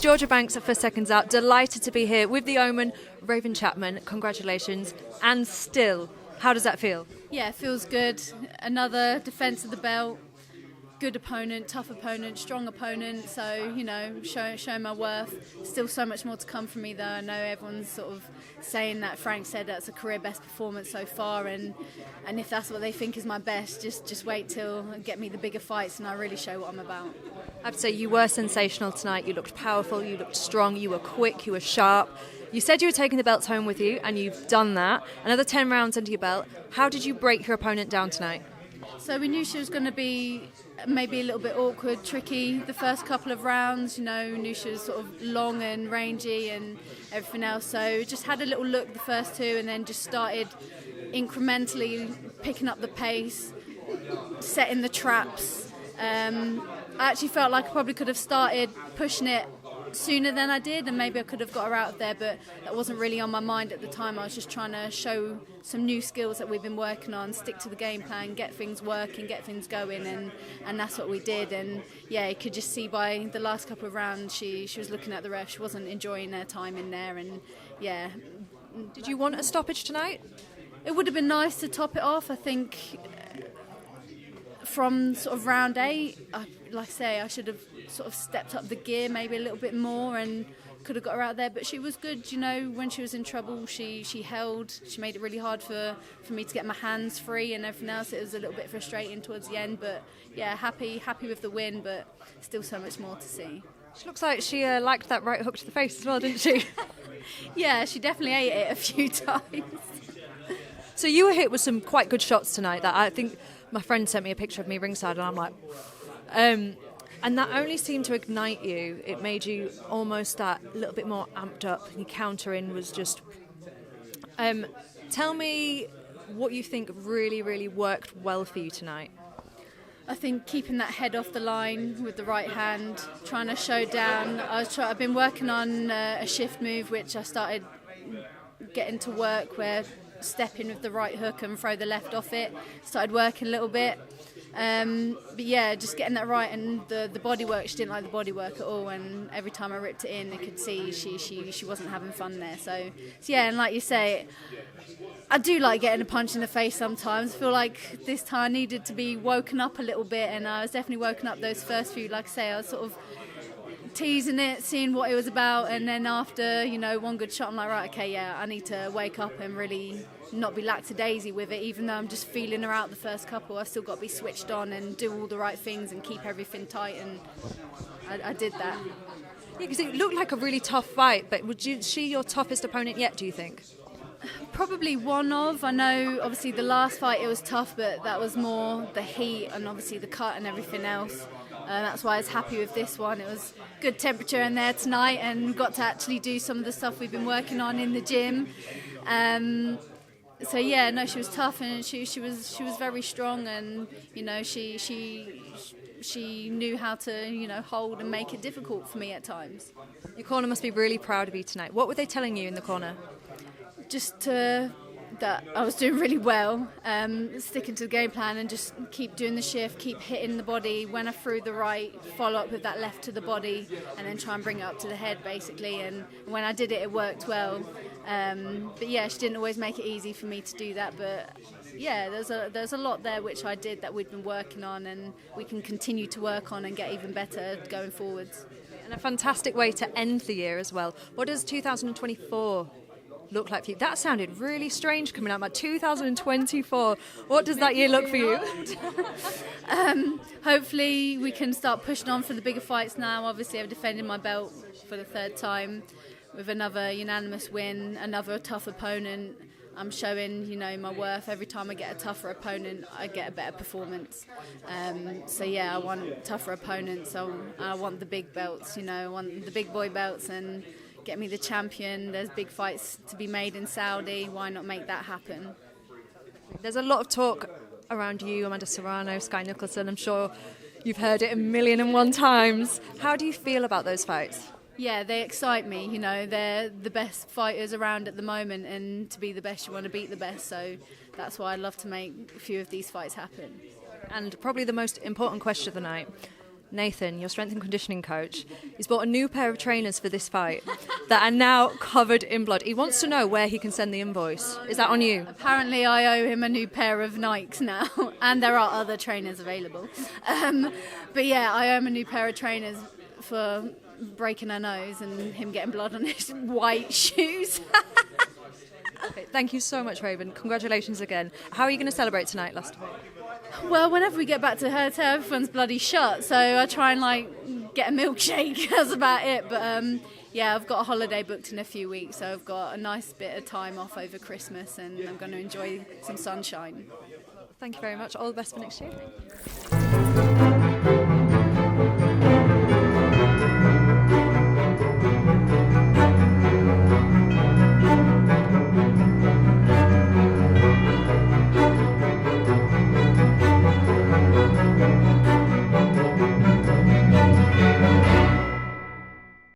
Georgia Banks for Seconds Out. Delighted to be here with the Omen, Raven Chapman. Congratulations. And still, how does that feel? Yeah, it feels good. Another defence of the belt. Good opponent, tough opponent, strong opponent. So, you know, showing my worth. Still so much more to come from me, though. I know everyone's sort of saying that. Frank said that's a career best performance so far, and if that's what they think is my best, just wait till and get me the bigger fights, and I really show what I'm about. I have to say, you were sensational tonight. You looked powerful, you looked strong, you were quick, you were sharp. You said you were taking the belts home with you, and you've done that. Another 10 rounds under your belt. How did you break your opponent down tonight? So we knew she was going to be maybe a little bit awkward, tricky the first couple of rounds. You know, we knew she was sort of long and rangy and everything else. So just had a little look the first two, and then just started incrementally picking up the pace, setting the traps. I actually felt like I probably could have started pushing it sooner than I did, and maybe I could have got her out of there, but that wasn't really on my mind at the time. I was just trying to show some new skills that we've been working on, stick to the game plan, get things working, get things going, and that's what we did. And yeah, you could just see by the last couple of rounds she was looking at the ref. She wasn't enjoying her time in there, and yeah. Did you want a stoppage tonight? It would have been nice to top it off. I think from sort of round 8, like I say, I should have sort of stepped up the gear maybe a little bit more and could have got her out there. But she was good, you know, when she was in trouble, she held. She made it really hard for me to get my hands free and everything else. It was a little bit frustrating towards the end, but yeah, happy with the win, but still so much more to see. She looks like she liked that right hook to the face as well, didn't she? Yeah, she definitely ate it a few times. So you were hit with some quite good shots tonight. That I think my friend sent me a picture of me ringside, and I'm like, and that only seemed to ignite you. It made you almost that little bit more amped up. Your countering was just. Tell me what you think really, really worked well for you tonight. I think keeping that head off the line with the right hand, trying to show down. I've been working on a shift move, which I started getting to work, where step in with the right hook and throw the left off it. Started working a little bit. But yeah, just getting that right, and the body work, she didn't like the body work at all, and every time I ripped it in, I could see she wasn't having fun there. So yeah, and like you say, I do like getting a punch in the face sometimes. I feel like this time I needed to be woken up a little bit, and I was definitely woken up those first few. Like I say, I was sort of teasing it, seeing what it was about, and then after, you know, one good shot, I'm like, right, okay, yeah, I need to wake up and really not be lackadaisy with it. Even though I'm just feeling her out the first couple, I've still got to be switched on and do all the right things and keep everything tight, and I did that. Yeah, because it looked like a really tough fight, but was she your toughest opponent yet, do you think? Probably one of. I know obviously the last fight it was tough, but that was more the heat and obviously the cut and everything else. That's why I was happy with this one. It was good temperature in there tonight, and got to actually do some of the stuff we've been working on in the gym. So yeah, no, she was tough, and she was very strong, and you know she knew how to, you know, hold and make it difficult for me at times. Your corner must be really proud of you tonight. What were they telling you in the corner? Just that I was doing really well, sticking to the game plan and just keep doing the shift, keep hitting the body. When I threw the right, follow up with that left to the body, and then try and bring it up to the head basically. And when I did it, it worked well. But yeah, she didn't always make it easy for me to do that. But yeah, there's a lot there which I did that we've been working on, and we can continue to work on and get even better going forwards. And a fantastic way to end the year as well. What does 2024 look like for you? That sounded really strange coming out, like 2024. What does that year look for you? Hopefully we can start pushing on for the bigger fights now. Obviously I've defended my belt for the 3rd time with another unanimous win, another tough opponent. I'm showing, you know, my worth. Every time I get a tougher opponent, I get a better performance. So yeah, I want tougher opponents. So I want the big belts, you know, I want the big boy belts, and get me the champion. There's big fights to be made in Saudi. Why not make that happen? There's a lot of talk around you, Amanda Serrano, SKYE NICOLSON. I'm sure you've heard it 1,000,001 times. How do you feel about those fights? Yeah, they excite me. You know, they're the best fighters around at the moment, and to be the best, you want to beat the best. So that's why I'd love to make a few of these fights happen. And probably the most important question of the night. Nathan, your strength and conditioning coach, he's bought a new pair of trainers for this fight that are now covered in blood. He wants to know where he can send the invoice. Is that on you? Apparently I owe him a new pair of Nikes now, and there are other trainers available. But yeah, I owe him a new pair of trainers for breaking a nose and him getting blood on his white shoes. Okay, thank you so much, Raven. Congratulations again. How are you going to celebrate tonight, last week? Well, whenever we get back to her hotel, everyone's bloody shut, so I try and get a milkshake. That's about it. But yeah, I've got a holiday booked in a few weeks, so I've got a nice bit of time off over Christmas, and I'm going to enjoy some sunshine. Thank you very much. All the best for next year.